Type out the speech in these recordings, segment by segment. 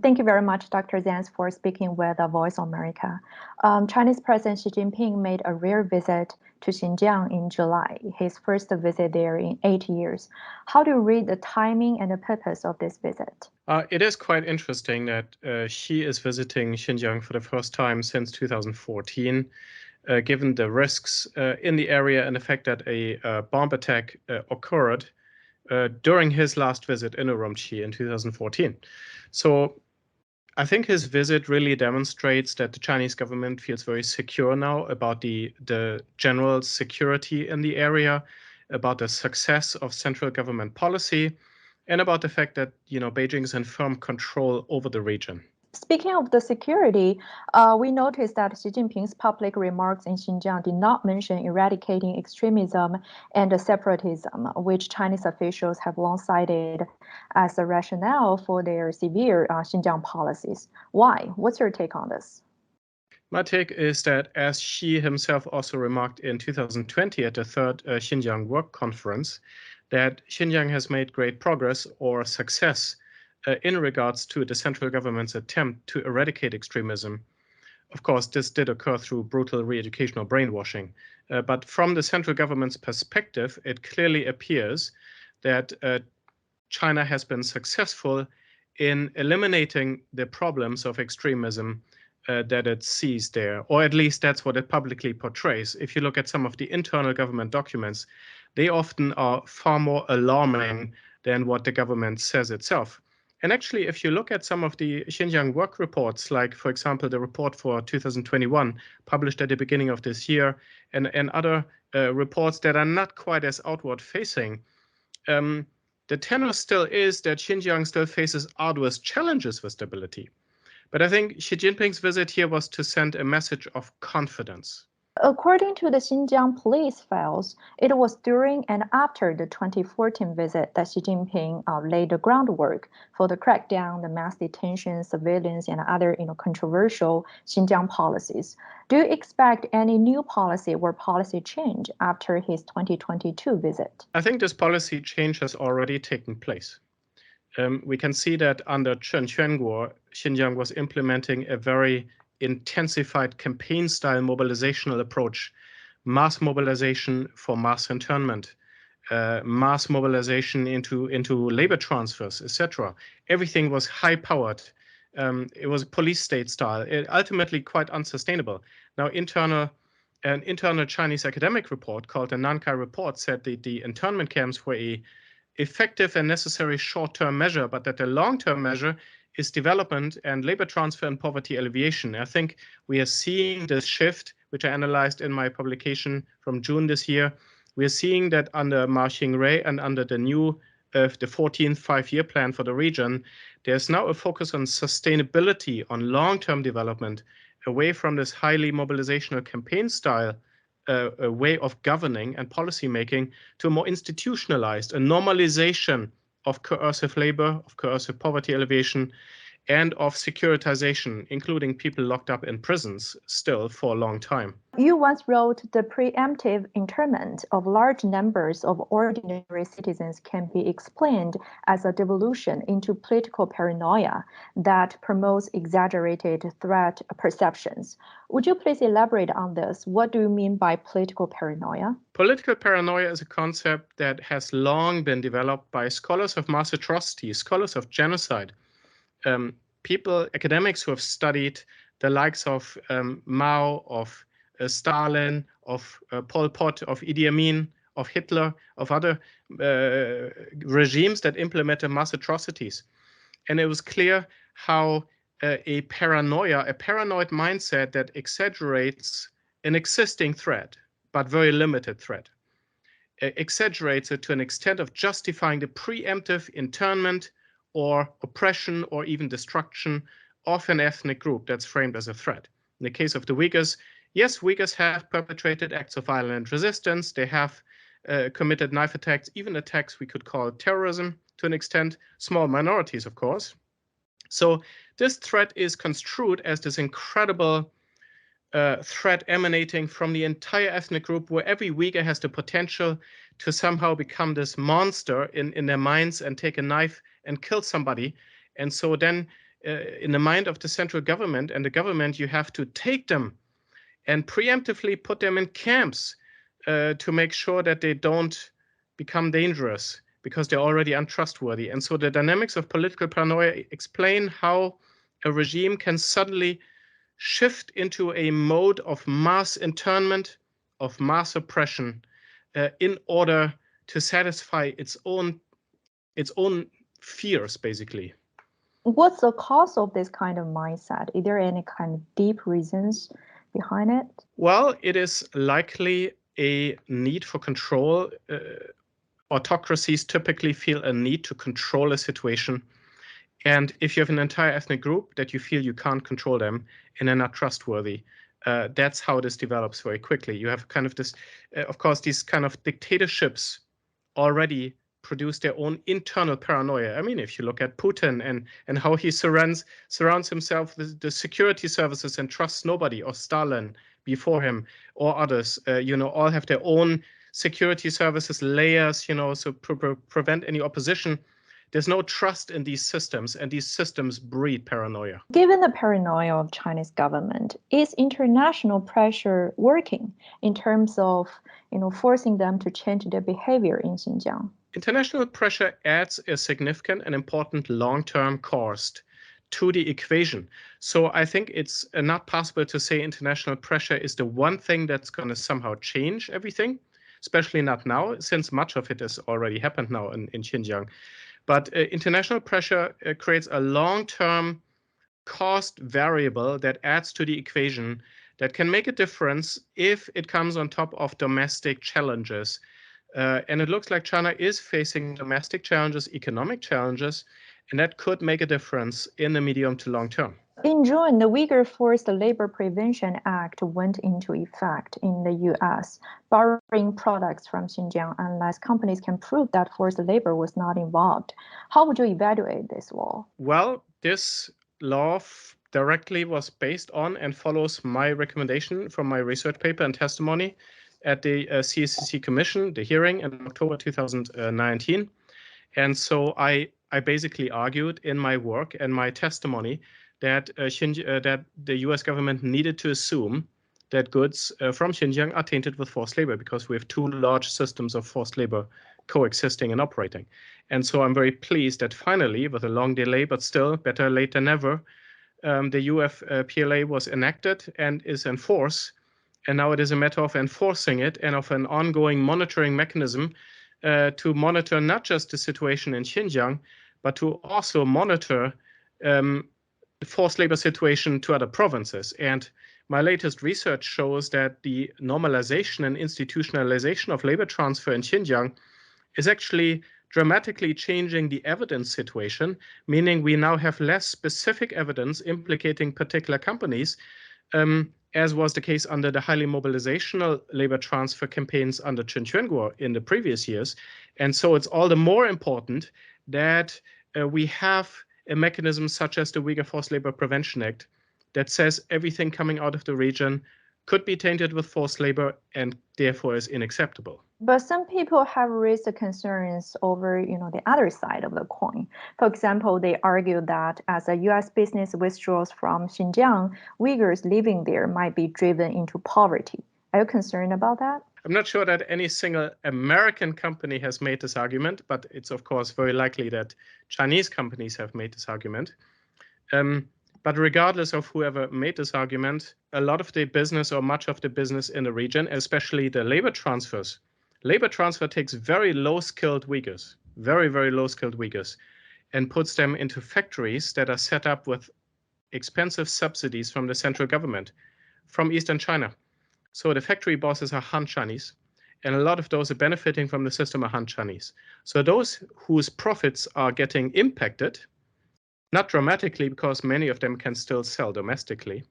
Thank you very much, Dr. Zhang, for speaking with the Voice of America. Chinese President Xi Jinping made a rare visit to Xinjiang in July, his first visit there in 8 years. How do you read the timing and the purpose of this visit? It is quite interesting that Xi is visiting Xinjiang for the first time since 2014, given the risks in the area and the fact that a bomb attack occurred during his last visit in Urumqi in 2014. So I think his visit really demonstrates that the Chinese government feels very secure now about the general security in the area, about the success of central government policy, and about the fact that Beijing is in firm control over the region. Speaking of the security, we noticed that Xi Jinping's public remarks in Xinjiang did not mention eradicating extremism and separatism, which Chinese officials have long cited as a rationale for their severe Xinjiang policies. Why? What's your take on this? My take is that, as Xi himself also remarked in 2020 at the third Xinjiang Work Conference, that Xinjiang has made great progress or success in regards to the central government's attempt to eradicate extremism. Of course, this did occur through brutal re-educational brainwashing. But from the central government's perspective, it clearly appears that China has been successful in eliminating the problems of extremism that it sees there, or at least that's what it publicly portrays. If you look at some of the internal government documents, they often are far more alarming than what the government says itself. And actually, if you look at some of the Xinjiang work reports, like, for example, the report for 2021, published at the beginning of this year, and other reports that are not quite as outward-facing, the tenor still is that Xinjiang still faces arduous challenges for stability. But I think Xi Jinping's visit here was to send a message of confidence. According to the Xinjiang police files, it was during and after the 2014 visit that Xi Jinping laid the groundwork for the crackdown, the mass detention, surveillance, and other controversial Xinjiang policies. Do you expect any new policy or policy change after his 2022 visit? I think this policy change has already taken place. We can see that under Chen Quanguo, Xinjiang was implementing a very intensified campaign-style mobilizational approach, mass mobilization for mass internment, mass mobilization into labor transfers, etc. Everything was high-powered. It was police state style, ultimately quite unsustainable. Now, an internal Chinese academic report called the Nankai Report said that the internment camps were a effective and necessary short-term measure, but that the long-term measure is development and labor transfer and poverty alleviation. I think we are seeing this shift, which I analyzed in my publication from June this year. We are seeing that under Ma Xingrui and under the new, the 14th five-year plan for the region, there's now a focus on sustainability, on long-term development, away from this highly mobilizational campaign style a way of governing and policy making to a more institutionalized, a normalization of coercive labor, of coercive poverty alleviation, and of securitization, including people locked up in prisons still for a long time. You once wrote the preemptive internment of large numbers of ordinary citizens can be explained as a devolution into political paranoia that promotes exaggerated threat perceptions. Would you please elaborate on this? What do you mean by political paranoia? Political paranoia is a concept that has long been developed by scholars of mass atrocity, scholars of genocide, people, academics who have studied the likes of Mao, of Stalin, of Pol Pot, of Idi Amin, of Hitler, of other regimes that implemented mass atrocities. And it was clear how a paranoid mindset that exaggerates an existing threat, but very limited threat, exaggerates it to an extent of justifying the preemptive internment or oppression or even destruction of an ethnic group that's framed as a threat. In the case of the Uyghurs, yes, Uyghurs have perpetrated acts of violent resistance. They have committed knife attacks, even attacks we could call terrorism to an extent, small minorities, of course. So this threat is construed as this incredible threat emanating from the entire ethnic group, where every Uyghur has the potential to somehow become this monster in their minds and take a knife and kill somebody. And so then in the mind of the central government and the government, you have to take them and preemptively put them in camps to make sure that they don't become dangerous because they're already untrustworthy. And so the dynamics of political paranoia explain how a regime can suddenly shift into a mode of mass internment, of mass oppression, in order to satisfy its own fears, basically. What's the cause of this kind of mindset? Is there any kind of deep reasons behind it? Well, it is likely a need for control. Autocracies typically feel a need to control a situation. And if you have an entire ethnic group that you feel you can't control them and they're not trustworthy, that's how this develops very quickly. You have kind of this, of course, these kind of dictatorships already produce their own internal paranoia. I mean, if you look at Putin and how he surrounds himself with the security services and trusts nobody, or Stalin before him, or others, all have their own security services layers, so prevent any opposition. There's no trust in these systems, and these systems breed paranoia. Given the paranoia of Chinese government, is international pressure working in terms of forcing them to change their behavior in Xinjiang? International pressure adds a significant and important long-term cost to the equation. So I think it's not possible to say international pressure is the one thing that's going to somehow change everything, especially not now, since much of it has already happened now in Xinjiang. But international pressure creates a long-term cost variable that adds to the equation that can make a difference if it comes on top of domestic challenges. And it looks like China is facing domestic challenges, economic challenges, and that could make a difference in the medium to long term. In June, the Uyghur Forced Labor Prevention Act went into effect in the U.S., barring products from Xinjiang unless companies can prove that forced labor was not involved. How would you evaluate this law? Well, this law directly was based on and follows my recommendation from my research paper and testimony at the CSCC Commission, the hearing in October 2019. And so I basically argued in my work and my testimony that that the US government needed to assume that goods from Xinjiang are tainted with forced labor because we have two large systems of forced labor coexisting and operating. And so I'm very pleased that finally, with a long delay, but still better late than never, the UFPLA was enacted and is in force. And now it is a matter of enforcing it and of an ongoing monitoring mechanism to monitor not just the situation in Xinjiang, but to also monitor the forced labor situation to other provinces. And my latest research shows that the normalization and institutionalization of labor transfer in Xinjiang is actually dramatically changing the evidence situation, meaning we now have less specific evidence implicating particular companies, as was the case under the highly mobilizational labor transfer campaigns under Chen Quanguo in the previous years. And so it's all the more important that we have a mechanism such as the Uyghur Forced Labor Prevention Act that says everything coming out of the region could be tainted with forced labor and therefore is unacceptable. But some people have raised concerns over, the other side of the coin. For example, they argue that as a U.S. business withdraws from Xinjiang, Uyghurs living there might be driven into poverty. Are you concerned about that? I'm not sure that any single American company has made this argument, but it's of course very likely that Chinese companies have made this argument. But regardless of whoever made this argument, a lot of the business or much of the business in the region, especially the labor transfers, labor transfer takes very low-skilled Uyghurs, very, very low-skilled Uyghurs, and puts them into factories that are set up with expensive subsidies from the central government, from Eastern China. So the factory bosses are Han Chinese, and a lot of those are benefiting from the system are Han Chinese. So those whose profits are getting impacted, not dramatically because many of them can still sell domestically,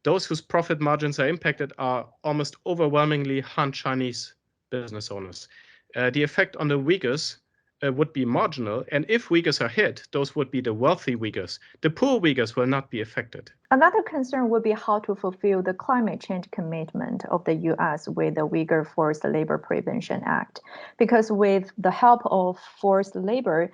those whose profit margins are impacted are almost overwhelmingly Han Chinese business owners. The effect on the Uyghurs would be marginal. And if Uyghurs are hit, those would be the wealthy Uyghurs. The poor Uyghurs will not be affected. Another concern would be how to fulfill the climate change commitment of the U.S. with the Uyghur Forced Labor Prevention Act. Because with the help of forced labor,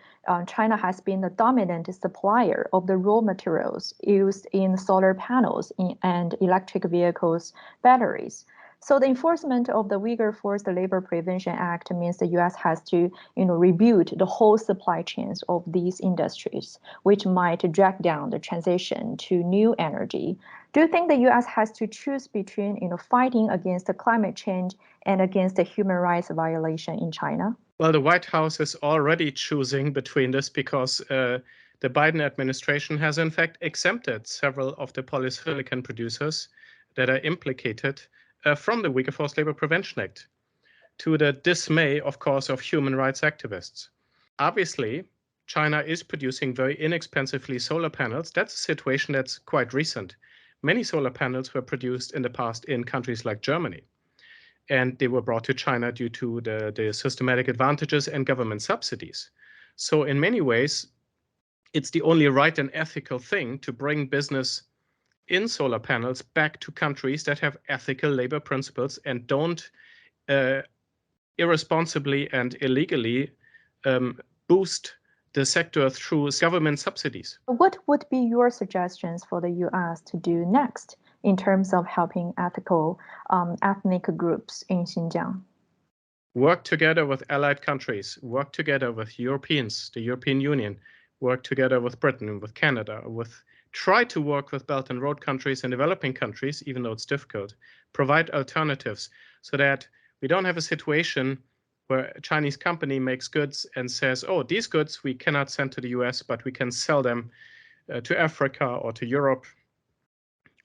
China has been the dominant supplier of the raw materials used in solar panels and electric vehicles' batteries. So the enforcement of the Uyghur Forced Labor Prevention Act means the U.S. has to, rebuild the whole supply chains of these industries, which might drag down the transition to new energy. Do you think the U.S. has to choose between, fighting against the climate change and against the human rights violation in China? Well, the White House is already choosing between this because the Biden administration has in fact exempted several of the polysilicon producers that are implicated from the Uyghur Forced Labor Prevention Act, to the dismay, of course, of human rights activists. Obviously, China is producing very inexpensively solar panels. That's a situation that's quite recent. Many solar panels were produced in the past in countries like Germany, and they were brought to China due to the systematic advantages and government subsidies. So in many ways, it's the only right and ethical thing to bring business in solar panels back to countries that have ethical labor principles and don't irresponsibly and illegally boost the sector through government subsidies. What would be your suggestions for the U.S. to do next in terms of helping ethical ethnic groups in Xinjiang? Work together with allied countries, work together with Europeans, the European Union, work together with Britain, with Canada, try to work with Belt and Road countries and developing countries, even though it's difficult, provide alternatives so that we don't have a situation where a Chinese company makes goods and says, oh, these goods we cannot send to the US, but we can sell them to Africa or to Europe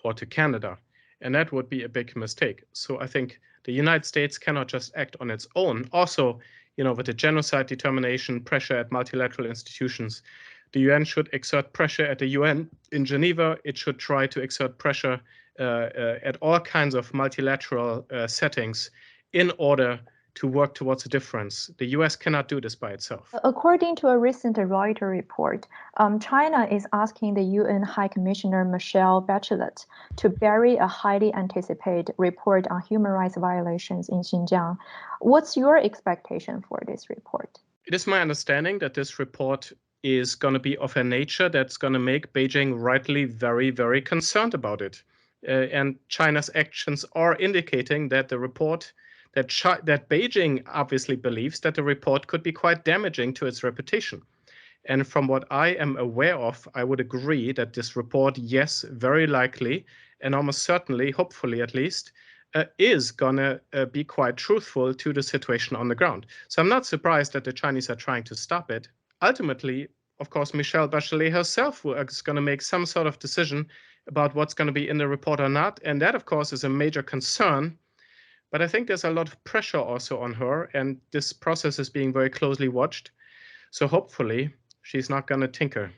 or to Canada. And that would be a big mistake. So I think the United States cannot just act on its own. Also, with the genocide determination, pressure at multilateral institutions, the UN should exert pressure at the UN in Geneva. It should try to exert pressure at all kinds of multilateral settings in order to work towards a difference. The US cannot do this by itself. According to a recent Reuters report, China is asking the UN High Commissioner Michelle Bachelet to bury a highly anticipated report on human rights violations in Xinjiang. What's your expectation for this report? It is my understanding that this report is going to be of a nature that's going to make Beijing rightly very, very concerned about it. And China's actions are indicating that the report, that Beijing obviously believes that the report could be quite damaging to its reputation. And from what I am aware of, I would agree that this report, yes, very likely, and almost certainly, hopefully at least, is going to be quite truthful to the situation on the ground. So I'm not surprised that the Chinese are trying to stop it. Ultimately, of course, Michelle Bachelet herself is going to make some sort of decision about what's going to be in the report or not. And that, of course, is a major concern. But I think there's a lot of pressure also on her, and this process is being very closely watched. So hopefully she's not going to tinker.